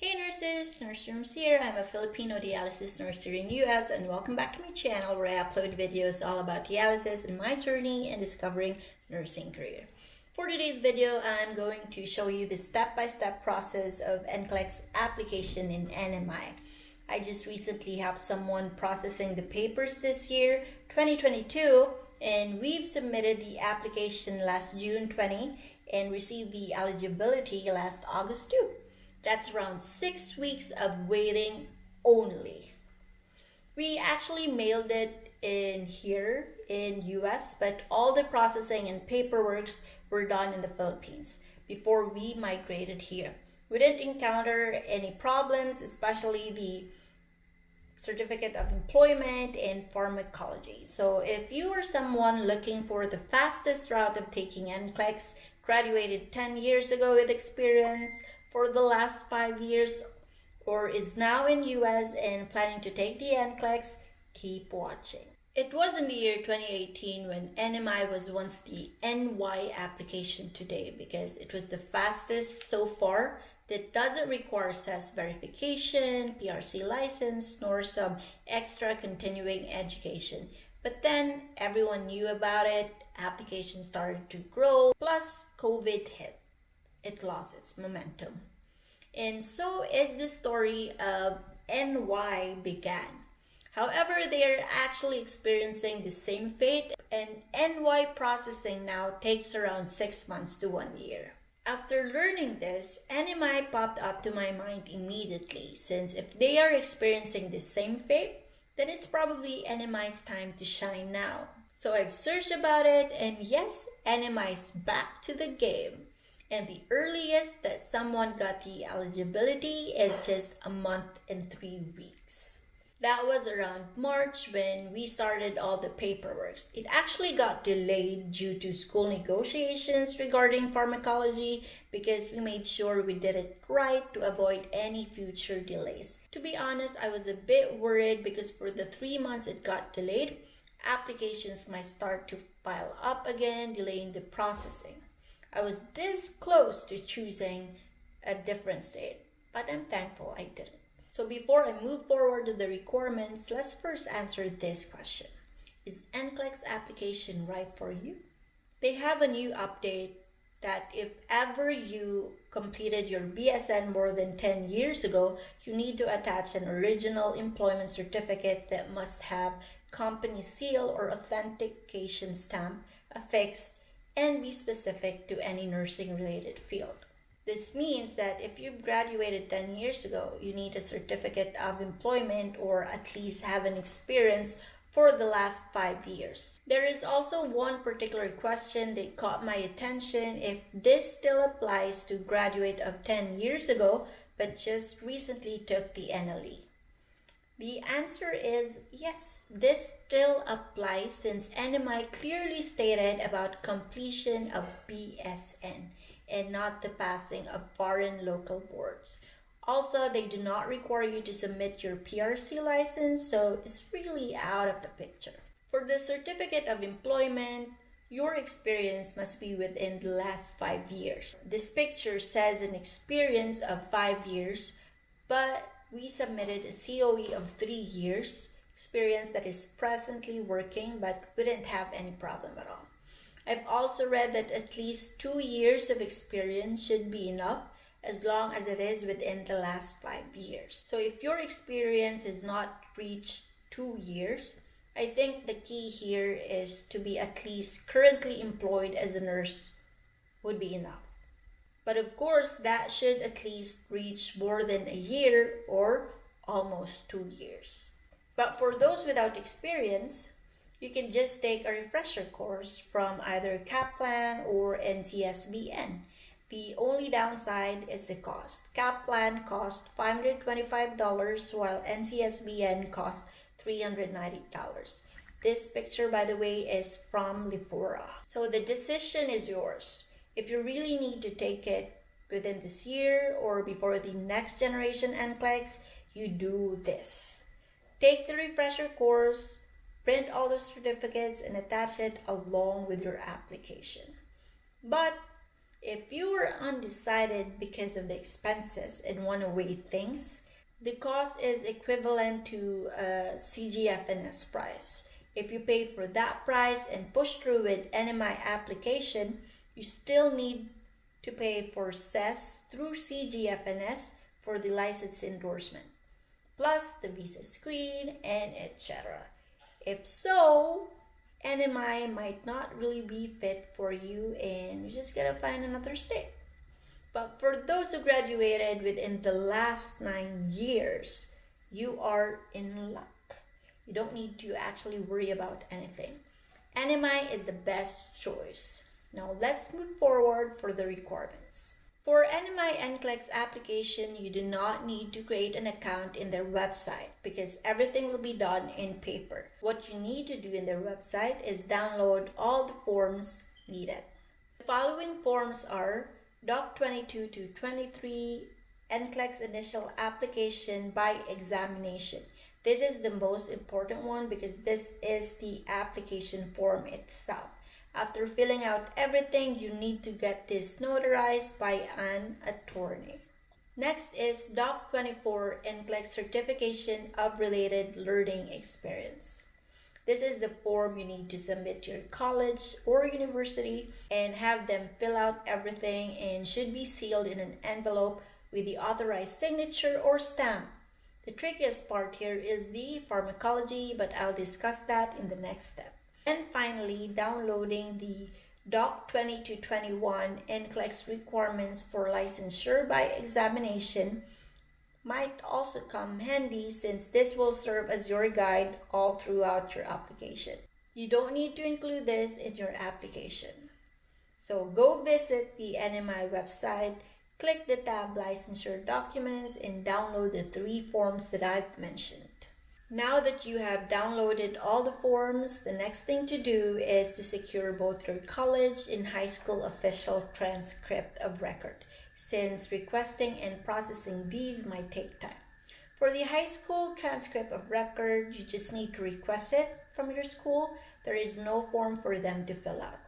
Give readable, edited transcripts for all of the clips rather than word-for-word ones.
Hey nurses, Nurse Rooms here. I'm a Filipino dialysis nurse here in US and welcome back to my channel where I upload videos all about dialysis and my journey in discovering nursing career. For today's video, I'm going to show you the step-by-step process of NCLEX application in NMI. I just recently helped someone processing the papers this year, 2022, and we've submitted the application last June 20 and received the eligibility last August 2. That's around 6 weeks of waiting only. We actually mailed it in here in US, but all the processing and paperwork were done in the Philippines before we migrated here. We didn't encounter any problems, especially the certificate of employment and pharmacology. So if you are someone looking for the fastest route of taking NCLEX, graduated 10 years ago with experience for the last 5 years, or is now in US and planning to take the NCLEX, keep watching. It was in the year 2018 when NMI was once the NY application today because it was the fastest so far that doesn't require CES verification, PRC license, nor some extra continuing education. But then everyone knew about it, applications started to grow, plus COVID hit. It lost its momentum. And so is the story of NY began. However, they are actually experiencing the same fate, and NY processing now takes around 6 months to 1 year. After learning this, NMI popped up to my mind immediately, since if they are experiencing the same fate, then it's probably NMI's time to shine now. So I've searched about it, and yes, NMI's back to the game. And the earliest that someone got the eligibility is just a month and 3 weeks. That was around March when we started all the paperwork. It actually got delayed due to school negotiations regarding pharmacology because we made sure we did it right to avoid any future delays. To be honest, I was a bit worried because for the 3 months it got delayed, applications might start to pile up again, delaying the processing. I was this close to choosing a different state, but I'm thankful I didn't. So before I move forward to the requirements, let's first answer this question. Is NCLEX application right for you? They have a new update that if ever you completed your BSN more than 10 years ago, you need to attach an original employment certificate that must have company seal or authentication stamp affixed and be specific to any nursing-related field. This means that if you've graduated 10 years ago, you need a certificate of employment or at least have an experience for the last 5 years. There is also one particular question that caught my attention if this still applies to graduate of 10 years ago but just recently took the NLE. The answer is yes, this still applies since NMI clearly stated about completion of BSN and not the passing of foreign local boards. Also, they do not require you to submit your PRC license, so it's really out of the picture. For the certificate of employment, your experience must be within the last 5 years. This picture says an experience of 5 years, but we submitted a COE of 3 years, experience that is presently working but wouldn't have any problem at all. I've also read that at least 2 years of experience should be enough as long as it is within the last 5 years. So if your experience has not reached 2 years, I think the key here is to be at least currently employed as a nurse would be enough. But of course, that should at least reach more than a year or almost 2 years. But for those without experience, you can just take a refresher course from either Kaplan or NCSBN. The only downside is the cost. Kaplan cost $525 while NCSBN cost $390. This picture, by the way, is from Lifora. So the decision is yours. If you really need to take it within this year or before the next generation NCLEX, you do this. Take the refresher course, print all the certificates, and attach it along with your application. But If you are undecided because of the expenses and want to weigh things, the cost is equivalent to a CGFNS price. If you pay for that price and push through with NMI application, you still need to pay for CES through CGFNS for the license endorsement, plus the visa screen and etc. If so, NMI might not really be fit for you and you just gotta find another state. But for those who graduated within the last 9 years, you are in luck. You don't need to actually worry about anything. NMI is the best choice. Now let's move forward for the requirements. For NMI NCLEX application, you do not need to create an account in their website because everything will be done in paper. What you need to do in their website is download all the forms needed. The following forms are Doc 22 to 23 NCLEX initial application by examination. This is the most important one because this is the application form itself. After filling out everything, you need to get this notarized by an attorney. Next is Doc 24 NCLEX Certification of Related Learning Experience. This is the form you need to submit to your college or university and have them fill out everything and should be sealed in an envelope with the authorized signature or stamp. The trickiest part here is the pharmacology, but I'll discuss that in the next step. And finally, downloading the Doc 20 to 21 NCLEX requirements for licensure by examination might also come handy since this will serve as your guide all throughout your application. You don't need to include this in your application. So go visit the NMI website, click the tab Licensure Documents, and download the 3 forms that I've mentioned. Now that you have downloaded all the forms, the next thing to do is to secure both your college and high school official transcript of record, since requesting and processing these might take time. For the high school transcript of record, you just need to request it from your school. There is no form for them to fill out.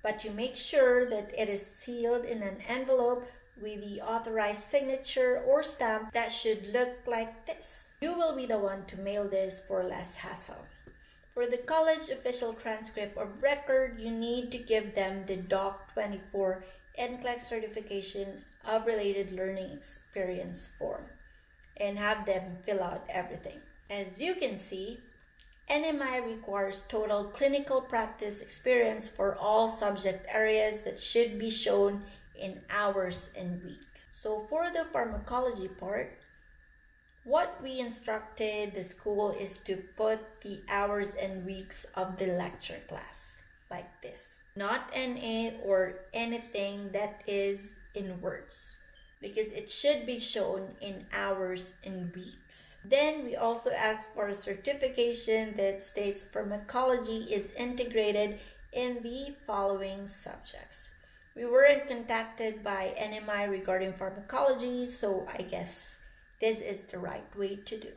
But you make sure that it is sealed in an envelope with the authorized signature or stamp that should look like this. You will be the one to mail this for less hassle. For the college official transcript of record, you need to give them the Doc 24 NCLEX Certification of Related Learning Experience form and have them fill out everything. As you can see, NMI requires total clinical practice experience for all subject areas that should be shown in hours and weeks. So for the pharmacology part, what we instructed the school is to put the hours and weeks of the lecture class like this. Not NA or anything that is in words, because it should be shown in hours and weeks. Then we also asked for a certification that states pharmacology is integrated in the following subjects. We weren't contacted by NMI regarding pharmacology, so I guess this is the right way to do.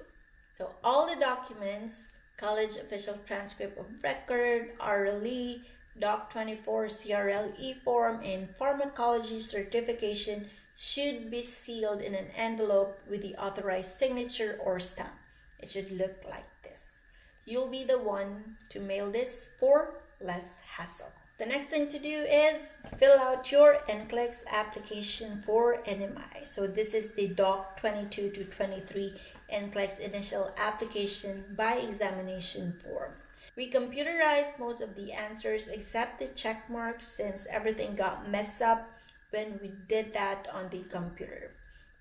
So all the documents, college official transcript of record, RLE, Doc 24 CRLE form, and pharmacology certification should be sealed in an envelope with the authorized signature or stamp. It should look like this. You'll be the one to mail this for less hassle. The next thing to do is fill out your NCLEX application for NMI. So this is the Doc 22 to 23 NCLEX initial application by examination form. We computerized most of the answers except the check marks since everything got messed up when we did that on the computer.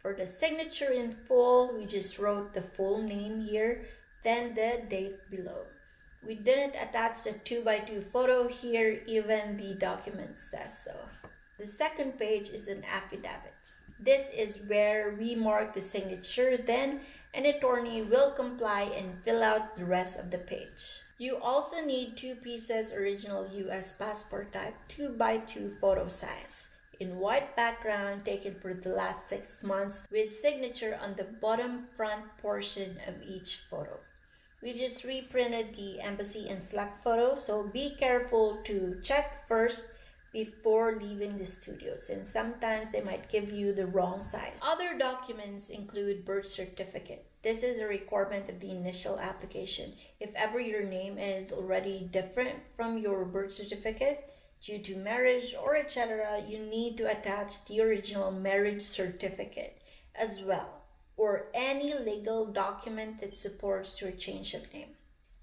For the signature in full, we just wrote the full name here, then the date below. We didn't attach the 2x2 photo here, even the document says so. The second page is an affidavit. This is where we mark the signature, then an attorney will comply and fill out the rest of the page. You also need 2 pieces original US passport type 2x2 photo size in white background taken for the last 6 months with signature on the bottom front portion of each photo. We just reprinted the embassy and SLAC photo, so be careful to check first before leaving the studios, and sometimes they might give you the wrong size. Other documents include birth certificate. This is a requirement of the initial application. If ever your name is already different from your birth certificate due to marriage or etc., you need to attach the original marriage certificate as well, or any legal document that supports your change of name.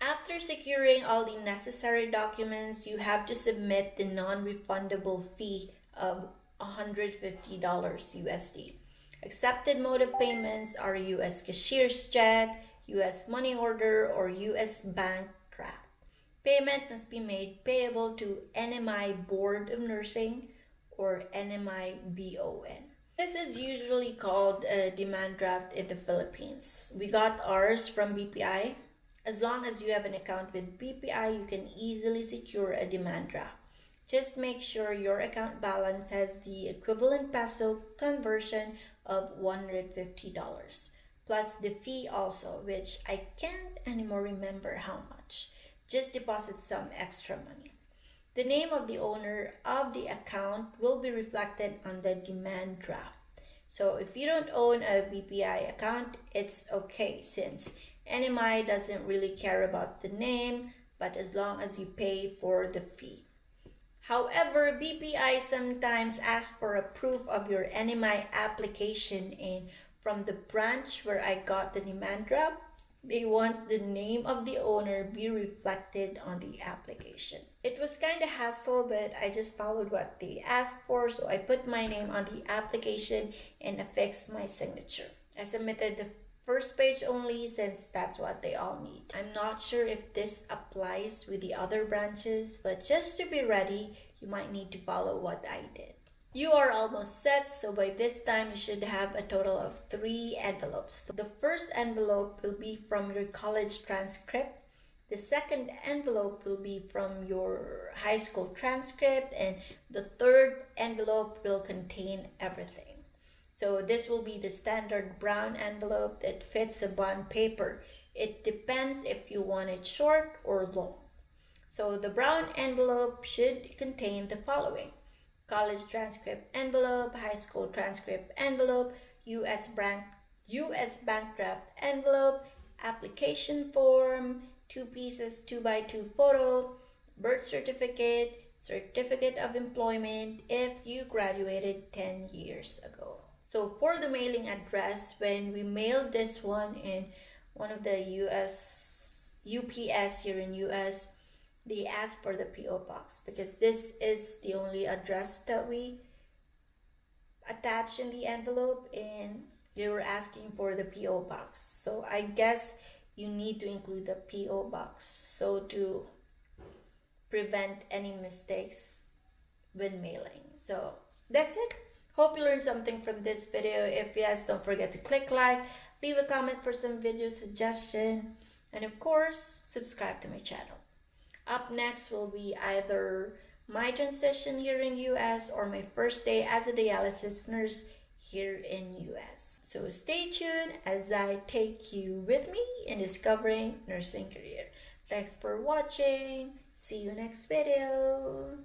After securing all the necessary documents, you have to submit the non-refundable fee of $150 USD. Accepted mode of payments are US cashier's check, US money order, or US bank draft. Payment must be made payable to NMI Board of Nursing or NMI BON. This is usually called a demand draft in the Philippines. We got ours from BPI. As long as you have an account with BPI, you can easily secure a demand draft. Just make sure your account balance has the equivalent peso conversion of $150, plus the fee also, which I can't anymore remember how much. Just deposit some extra money. The name of the owner of the account will be reflected on the demand draft. So if you don't own a BPI account, it's okay, since NMI doesn't really care about the name, but as long as you pay for the fee. However, BPI sometimes asks for a proof of your NMI application, and from the branch where I got the demand draft, they want the name of the owner be reflected on the application. It was kind of hassle, but I just followed what they asked for, so I put my name on the application and affixed my signature. I submitted the first page only, since that's what they all need. I'm not sure if this applies with the other branches, but just to be ready, you might need to follow what I did. You are almost set, so by this time you should have a total of 3 envelopes. The first envelope will be from your college transcript. The second envelope will be from your high school transcript, and the third envelope will contain everything. So this will be the standard brown envelope that fits a bond paper. It depends if you want it short or long. So the brown envelope should contain the following: college transcript envelope, high school transcript envelope, US bank draft envelope, application form, 2 pieces 2x2 photo, birth certificate, certificate of employment if you graduated 10 years ago. So for the mailing address, when we mailed this one in one of the UPS here in US, they asked for the PO box because this is the only address that we attached in the envelope, and they were asking for the PO box. So I guess you need to include the PO box so to prevent any mistakes when mailing. So that's it. Hope you learned something from this video. If yes, don't forget to click like, leave a comment for some video suggestion, and of course, subscribe to my channel. Up next will be either my transition here in US or my first day as a dialysis nurse here in US. So stay tuned as I take you with me in discovering nursing career. Thanks for watching. See you next video.